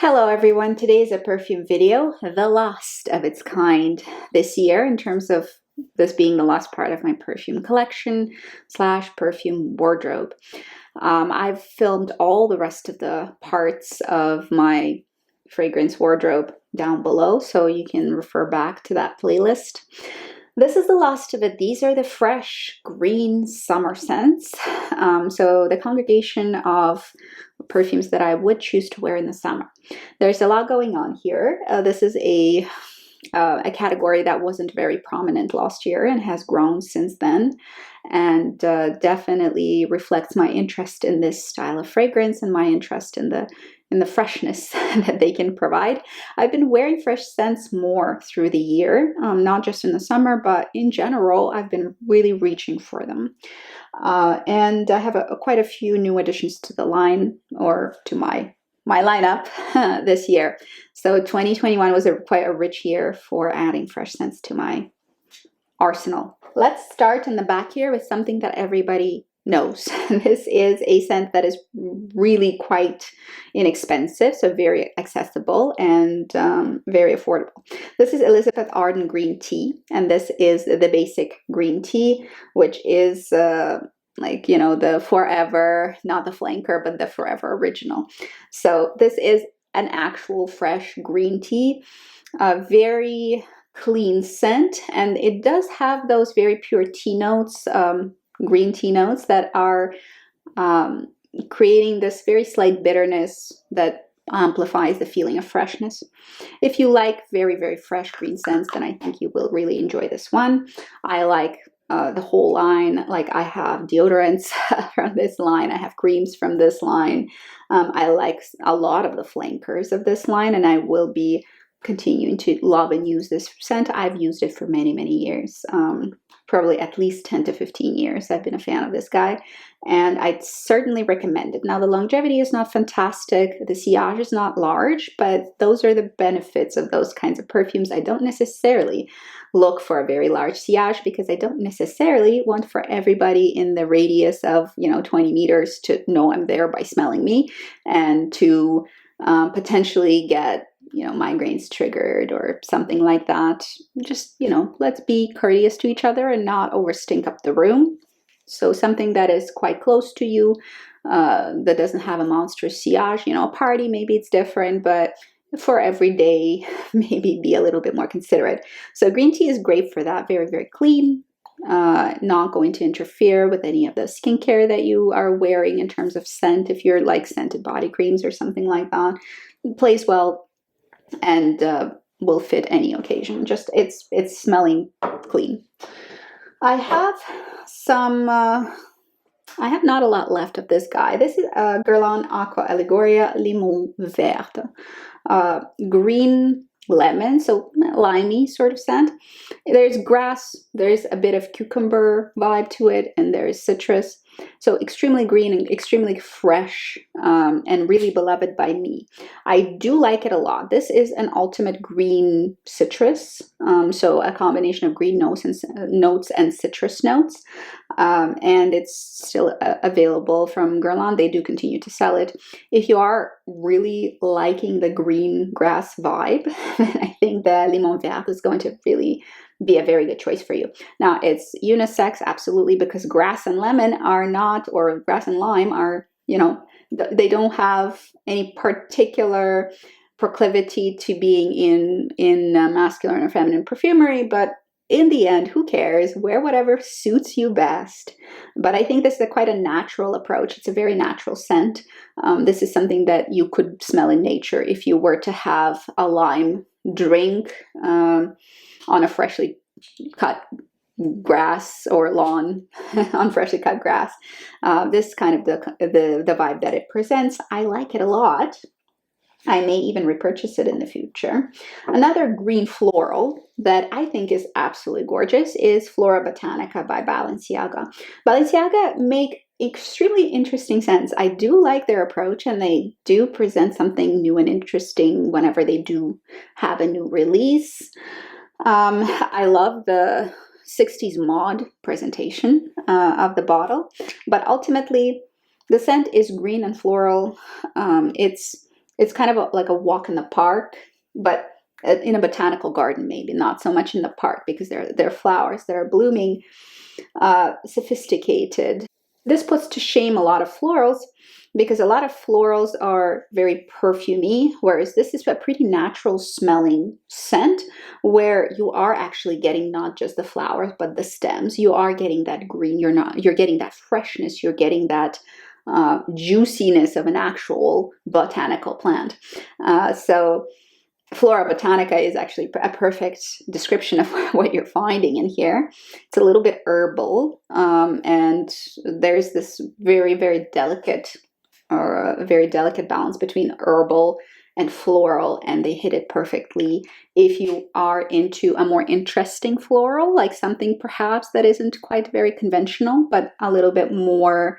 Hello everyone, today is a perfume video, the last of its kind this year in terms of this being the last part of my perfume collection / perfume wardrobe. I've filmed all the rest of the parts of my fragrance wardrobe down below, so you can refer back to that playlist. This is the last of it. These are the fresh green summer scents. So the congregation of perfumes that I would choose to wear in the summer. There's a lot going on here. This is a category that wasn't very prominent last year and has grown since then, and definitely reflects my interest in this style of fragrance and my interest in the freshness that they can provide. I've been wearing fresh scents more through the year, not just in the summer, but in general, I've been really reaching for them. And I have quite a few new additions to the line, or to my lineup this year. So 2021 was quite a rich year for adding fresh scents to my arsenal. Let's start in the back here with something that everybody knows. This is a scent that is really quite inexpensive, so very accessible and very affordable. This is Elizabeth Arden green tea, and this is the basic green tea, which is like, you know, the forever, not the flanker, but the forever original. So this is an actual fresh green tea, a very clean scent, and it does have those very pure tea notes, green tea notes that are creating this very slight bitterness that amplifies the feeling of freshness. If you like very, very fresh green scents, then I think you will really enjoy this one. I like the whole line. Like, I have deodorants from this line, I have creams from this line. I like a lot of the flankers of this line, and I will be continuing to love and use this scent. I've used it for many, many years. Probably at least 10 to 15 years I've been a fan of this guy, and I'd certainly recommend it. Now, the longevity is not fantastic, the sillage is not large, but those are the benefits of those kinds of perfumes. I don't necessarily look for a very large sillage because I don't necessarily want for everybody in the radius of 20 meters to know I'm there by smelling me, and to potentially get migraines triggered or something like that. Just, let's be courteous to each other and not overstink up the room. So something that is quite close to you, that doesn't have a monstrous sillage. A party, maybe it's different, but for every day, maybe be a little bit more considerate. So green tea is great for that. Very, very clean. Not going to interfere with any of the skincare that you are wearing in terms of scent. If you're like scented body creams or something like that, it plays well and will fit any occasion. Just it's smelling clean. I have some I have not a lot left of this guy. This is Guerlain Aqua Allegoria Limon Verde, green lemon, so limey sort of scent. There's grass, there's a bit of cucumber vibe to it, and there's citrus. So extremely green and extremely fresh, and really beloved by me. I do like it a lot. This is an ultimate green citrus, so a combination of green notes and citrus notes, and it's still available from Guerlain. They do continue to sell it. If you are really liking the green grass vibe, then I think the Limon Verde is going to really be a very good choice for you. Now, it's unisex, absolutely, because grass and lemon are not, or grass and lime are, they don't have any particular proclivity to being in masculine or feminine perfumery, but in the end, who cares? Wear whatever suits you best. But I think this is quite a natural approach. It's a very natural scent. This is something that you could smell in nature if you were to have a lime drink on a freshly cut grass or lawn on freshly cut grass. This kind of the vibe that it presents. I like it a lot. I may even repurchase it in the future. Another green floral that I think is absolutely gorgeous is Flora Botanica by Balenciaga. Balenciaga make extremely interesting scents. I do like their approach, and they do present something new and interesting whenever they do have a new release. I love the 60s mod presentation of the bottle, but ultimately the scent is green and floral. It's it's kind of like a walk in the park, but in a botanical garden, maybe not so much in the park because they're flowers that are blooming, sophisticated. This puts to shame a lot of florals because a lot of florals are very perfumey, whereas this is a pretty natural smelling scent where you are actually getting not just the flowers but the stems. You are getting that green. You're getting that freshness. You're getting that juiciness of an actual botanical plant. So Flora Botanica is actually a perfect description of what you're finding in here. It's a little bit herbal, and there's this very, very delicate, or a very delicate balance between herbal and floral, and they hit it perfectly. If you are into a more interesting floral, like something perhaps that isn't quite very conventional, but a little bit more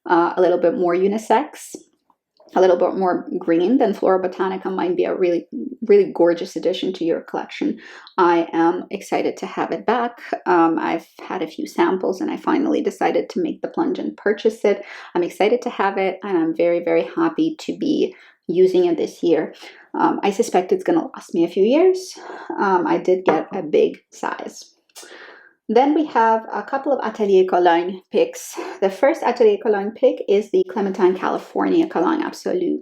unisex, a little bit more green, then Flora Botanica might be a really, really gorgeous addition to your collection. I am excited to have it back. I've had a few samples and I finally decided to make the plunge and purchase it. I'm excited to have it and I'm very, very happy to be using it this year. I suspect it's going to last me a few years. I did get a big size. Then we have a couple of Atelier Cologne picks. The first Atelier Cologne pick is the Clementine California Cologne Absolue.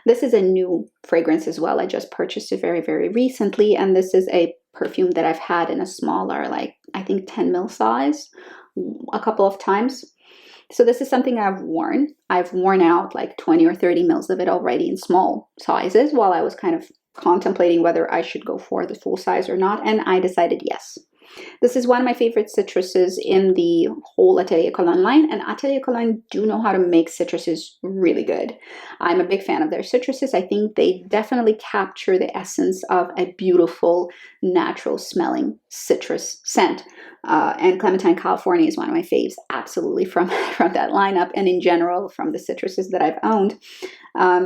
This is a new fragrance as well. I just purchased it very, very recently, and this is a perfume that I've had in a smaller, like I think 10 ml size a couple of times. So this is something I've worn. I've worn out like 20 or 30 mils of it already in small sizes while I was kind of contemplating whether I should go for the full size or not, and I decided yes. This is one of my favorite citruses in the whole Atelier Cologne line, and Atelier Cologne do know how to make citruses really good. I'm a big fan of their citruses. I think they definitely capture the essence of a beautiful, natural smelling citrus scent. And Clementine California is one of my faves, absolutely, from that lineup, and in general from the citruses that I've owned.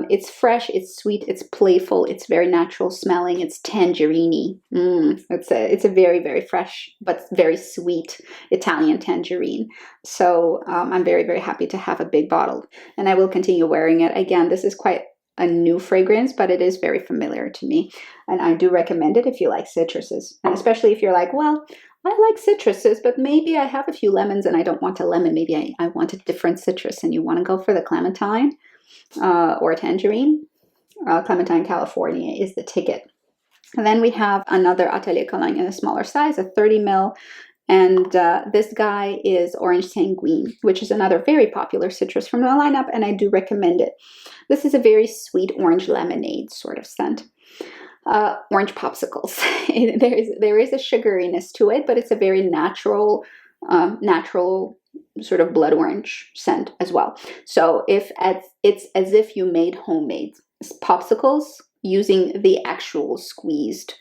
It's fresh, it's sweet, it's playful, it's very natural smelling, it's tangerine-y. It's a very, very fresh but very sweet Italian tangerine. So I'm very, very happy to have a big bottle, and I will continue wearing it. Again, this is quite a new fragrance, but it is very familiar to me, and I do recommend it if you like citruses, and especially if you're like, well, I like citruses, but maybe I have a few lemons and I don't want a lemon. Maybe I want a different citrus, and you want to go for the clementine or tangerine. Clementine California is the ticket. And then we have another Atelier Cologne in a smaller size, a 30 ml. And this guy is Orange Sanguine, which is another very popular citrus from the lineup, and I do recommend it. This is a very sweet orange lemonade sort of scent. Orange popsicles. there is a sugariness to it, but it's a very natural sort of blood orange scent as well. So it's as if you made homemade popsicles using the actual squeezed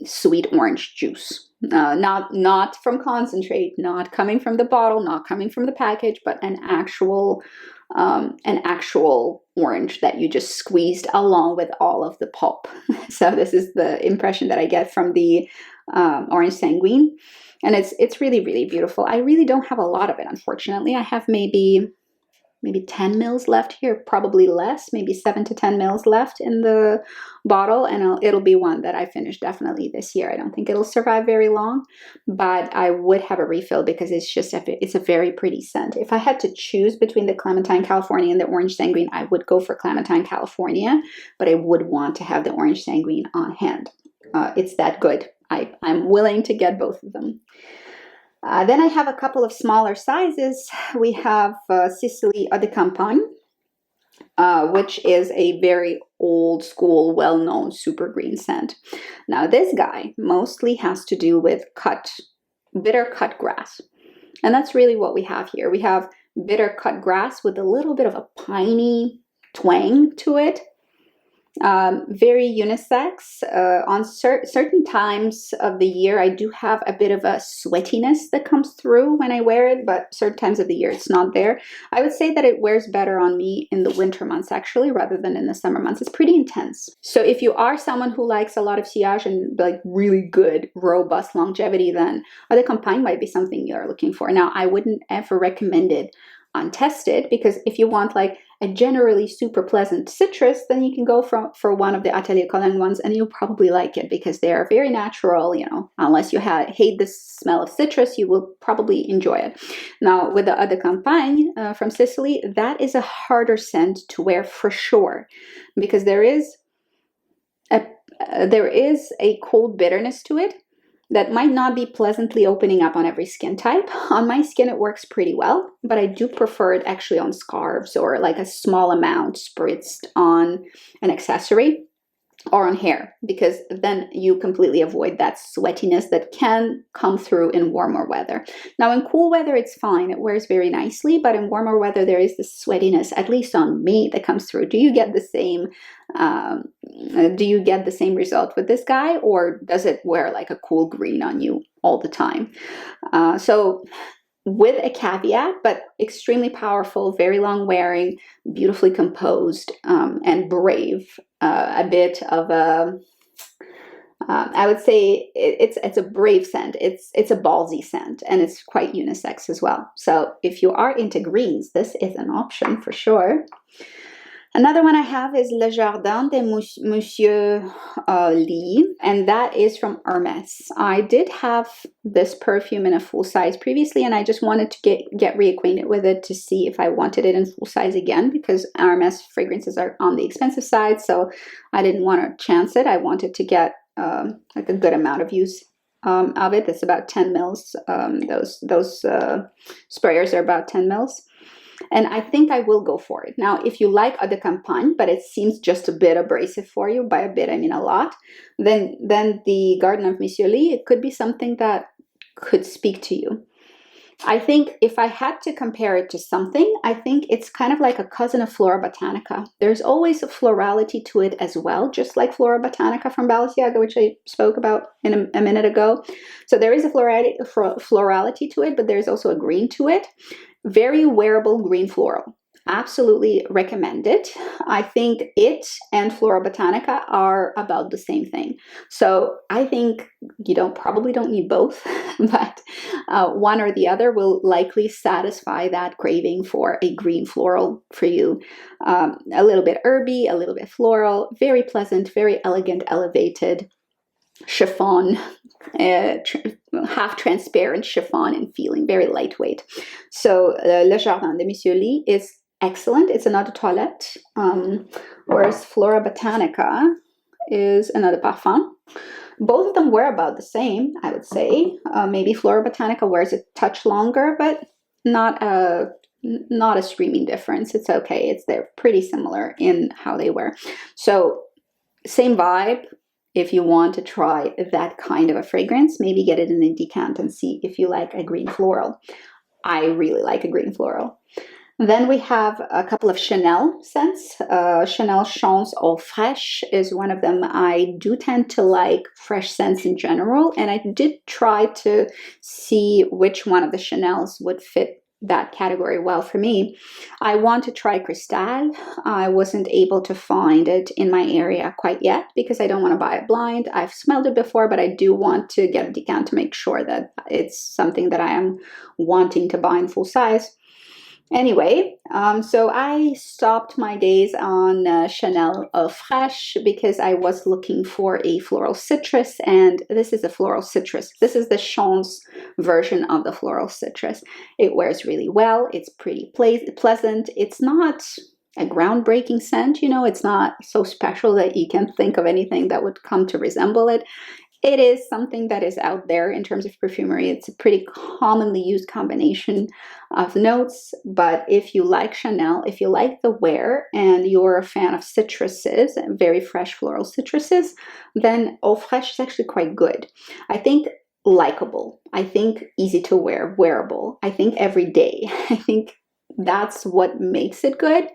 sweet orange juice. Not from concentrate, not coming from the bottle, not coming from the package, but an actual orange that you just squeezed along with all of the pulp. So this is the impression that I get from the Orange Sanguine, and it's really, really beautiful. I really don't have a lot of it, unfortunately. I have maybe 10 mils left here, probably less, maybe 7 to 10 mils left in the bottle, and it'll be one that I finish definitely this year. I don't think it'll survive very long, but I would have a refill because it's a very pretty scent. If I had to choose between the Clementine California and the Orange Sanguine, I would go for Clementine California, but I would want to have the Orange Sanguine on hand. It's that good. I'm willing to get both of them. Then I have a couple of smaller sizes. We have Sisley Eau de Campagne, which is a very old school, well-known super green scent. Now this guy mostly has to do with bitter cut grass. And that's really what we have here. We have bitter cut grass with a little bit of a piney twang to it. Very unisex. On certain times of the year, I do have a bit of a sweatiness that comes through when I wear it, but certain times of the year it's not there. I would say that it wears better on me in the winter months, actually, rather than in the summer months. It's pretty intense. So if you are someone who likes a lot of sillage and like really good, robust longevity, then Eau de Campagne might be something you're looking for. Now, I wouldn't ever recommend it untested, because if you want like a generally super pleasant citrus, then you can go for one of the Atelier Cologne ones, and you'll probably like it because they are very natural. You know, unless you hate the smell of citrus, you will probably enjoy it. Now, with the Eau de Campagne from Sicily, that is a harder scent to wear for sure, because there is a cold bitterness to it that might not be pleasantly opening up on every skin type. On my skin, it works pretty well, but I do prefer it actually on scarves or like a small amount spritzed on an accessory or on hair, because then you completely avoid that sweatiness that can come through in warmer weather. Now, in cool weather, it's fine. It wears very nicely, but in warmer weather, there is this sweatiness, at least on me, that comes through. Do you get the same result with this guy, or does it wear like a cool green on you all the time? So with a caveat, but extremely powerful, very long wearing, beautifully composed, and brave. A bit of a, I would say it's a brave scent. It's a ballsy scent, and it's quite unisex as well. So if you are into greens, this is an option for sure. Another one I have is Le Jardin de Monsieur Lee, and that is from Hermès. I did have this perfume in a full size previously, and I just wanted to get reacquainted with it to see if I wanted it in full size again, because Hermès fragrances are on the expensive side, so I didn't want to chance it. I wanted to get like a good amount of use of it. It's about 10 mils. Those sprayers are about 10 mils. And I think I will go for it. Now, if you like Eau de Campagne, but it seems just a bit abrasive for you, by a bit I mean a lot, then the Garden of Monsieur Lee, it could be something that could speak to you. I think if I had to compare it to something, I think it's kind of like a cousin of Flora Botanica. There's always a florality to it as well, just like Flora Botanica from Valenciaga, which I spoke about in a minute ago. So there is a florality to it, but there's also a green to it. Very wearable green floral. Absolutely recommend it. I think it and Flora Botanica are about the same thing. So I think you probably don't need both, but one or the other will likely satisfy that craving for a green floral for you. A little bit herby, a little bit floral, very pleasant, very elegant, elevated chiffon, half transparent chiffon and feeling, very lightweight. So Le Jardin de Monsieur Lee is excellent. It's an eau de toilette, whereas Flora Botanica is an eau de parfum. Both of them wear about the same, I would say. Maybe Flora Botanica wears a touch longer, but not a screaming difference. It's okay. They're pretty similar in how they wear. So same vibe. If you want to try that kind of a fragrance, maybe get it in a decant and see if you like a green floral. I really like a green floral. Then we have a couple of Chanel scents. Chanel Chance Eau Fraiche is one of them. I do tend to like fresh scents in general, and I did try to see which one of the Chanels would fit that category well for me. I want to try Cristal. I wasn't able to find it in my area quite yet because I don't want to buy it blind. I've smelled it before, but I do want to get a decant to make sure that it's something that I am wanting to buy in full size. Anyway, so I stopped my days on Chanel Eau Fraiche because I was looking for a floral citrus, and this is a floral citrus. This is the Chance version of the floral citrus. It wears really well. It's pretty pleasant. It's not a groundbreaking scent, you know. It's not so special that you can think of anything that would come to resemble it. It is something that is out there in terms of perfumery. It's a pretty commonly used combination of notes, but if you like Chanel, if you like the wear and you're a fan of citruses, very fresh floral citruses, then Eau Fraiche is actually quite good. I think likable. I think easy to wear, wearable. I think everyday. I think that's what makes it good.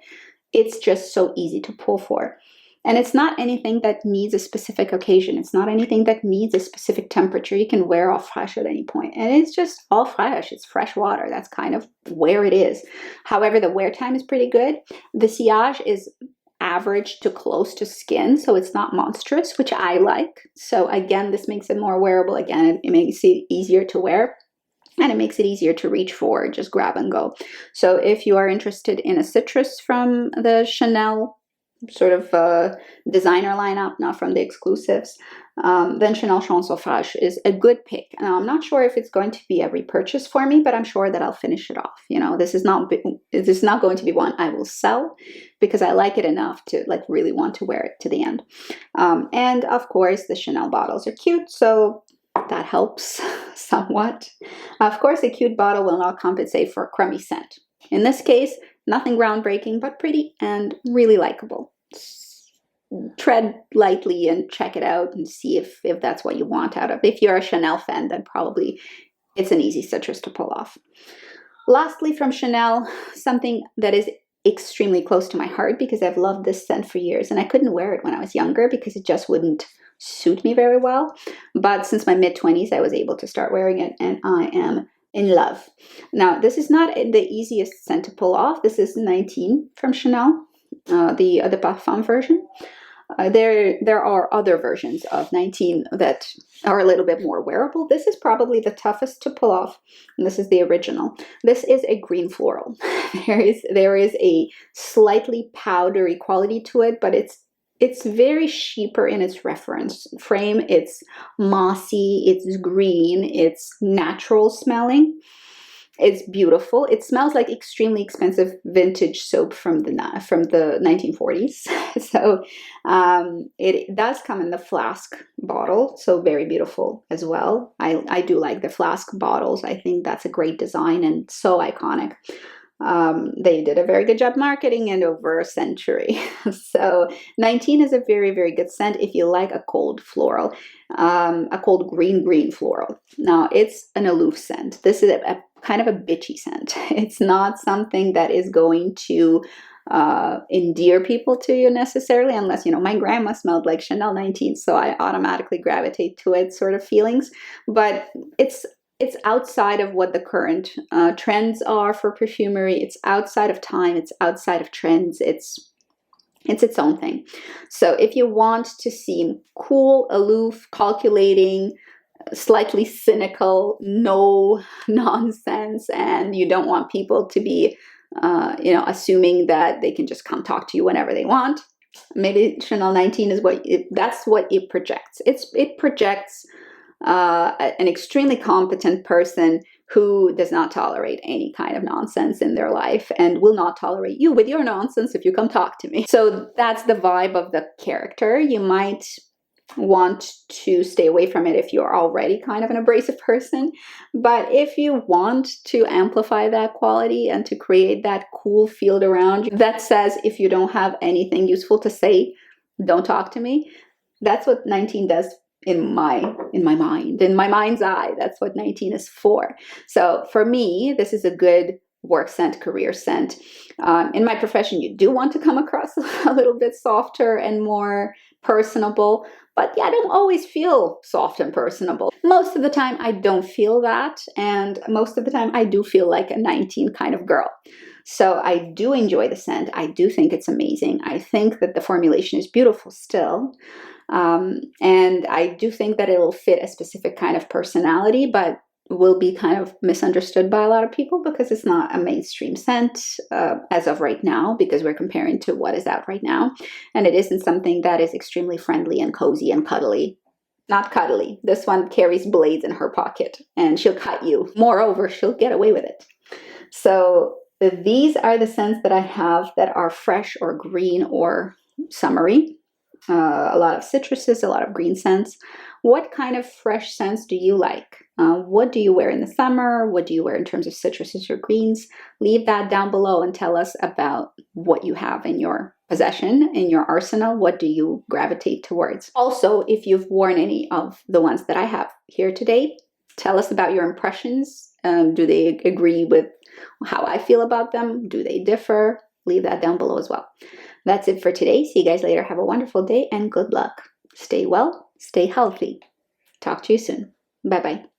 It's just so easy to pull for. And it's not anything that needs a specific occasion. It's not anything that needs a specific temperature. You can wear Eau Fraiche at any point. And it's just Eau Fraiche. It's fresh water. That's kind of where it is. However, the wear time is pretty good. The sillage is average to close to skin, so it's not monstrous, which I like. So again, this makes it more wearable. Again, it makes it easier to wear. and it makes it easier to reach for, just grab and go. So if you are interested in a citrus from the Chanel sort of designer lineup, not from the exclusives, then Chanel Chanson Fraiche is a good pick. Now, I'm not sure if it's going to be a repurchase for me, but I'm sure that I'll finish it off. You know, this is not going to be one I will sell, because I like it enough to like really want to wear it to the end. And of course, the Chanel bottles are cute, so that helps somewhat. Of course, a cute bottle will not compensate for a crummy scent. In this case, nothing groundbreaking, but pretty and really likable. Tread lightly and check it out and see if that's what you want out of it. If you're a Chanel fan, then probably it's an easy citrus to pull off. Lastly, from Chanel, something that is extremely close to my heart, because I've loved this scent for years, and I couldn't wear it when I was younger because it just wouldn't suit me very well. But since my mid-20s, I was able to start wearing it, and I am in love. Now, this is not the easiest scent to pull off. This is 19 from Chanel, the Parfum version. There are other versions of 19 that are a little bit more wearable. This is probably the toughest to pull off, and this is the original. This is a green floral. There is a slightly powdery quality to it, but it's very cheaper in its reference frame. It's mossy, it's green, it's natural smelling. It's beautiful. It smells like extremely expensive vintage soap from the 1940s. So it does come in the flask bottle, so very beautiful as well. I do like the flask bottles. I think that's a great design and so iconic. They did a very good job marketing it over a century. So 19 is a very, very good scent if you like a cold floral, a cold green floral. Now, it's an aloof scent. This is a kind of a bitchy scent. It's not something that is going to endear people to you necessarily, unless, you know, my grandma smelled like Chanel 19, so I automatically gravitate to it sort of feelings. But it's outside of what the current trends are for perfumery. It's outside of time. It's outside of trends. It's its own thing. So if you want to seem cool, aloof, calculating, slightly cynical, no nonsense, and you don't want people to be, assuming that they can just come talk to you whenever they want, maybe Chanel 19 is that's what it projects. It projects an extremely competent person who does not tolerate any kind of nonsense in their life and will not tolerate you with your nonsense if you come talk to me. So that's the vibe of the character. You might want to stay away from it if you're already kind of an abrasive person, but if you want to amplify that quality and to create that cool field around you that says, if you don't have anything useful to say, don't talk to me, that's what 19 does in my mind, in my mind's eye. That's what 19 is for. So for me, this is a good work scent, career scent. In my profession, you do want to come across a little bit softer and more personable, but yeah, I don't always feel soft and personable. Most of the time, I don't feel that, and most of the time, I do feel like a 19 kind of girl. So I do enjoy the scent. I do think it's amazing. I think that the formulation is beautiful still. And I do think that it'll fit a specific kind of personality, but will be kind of misunderstood by a lot of people because it's not a mainstream scent as of right now, because we're comparing to what is out right now. And it isn't something that is extremely friendly and cozy and cuddly. Not cuddly. This one carries blades in her pocket and she'll cut you. Moreover, she'll get away with it. So these are the scents that I have that are fresh or green or summery. A lot of citruses, a lot of green scents. What kind of fresh scents do you like? What do you wear in the summer? What do you wear in terms of citruses or greens? Leave that down below and tell us about what you have in your possession, in your arsenal. What do you gravitate towards? Also, if you've worn any of the ones that I have here today, tell us about your impressions. Do they agree with how I feel about them? Do they differ? Leave that down below as well. That's it for today. See you guys later. Have a wonderful day and good luck. Stay well, stay healthy. Talk to you soon. Bye-bye.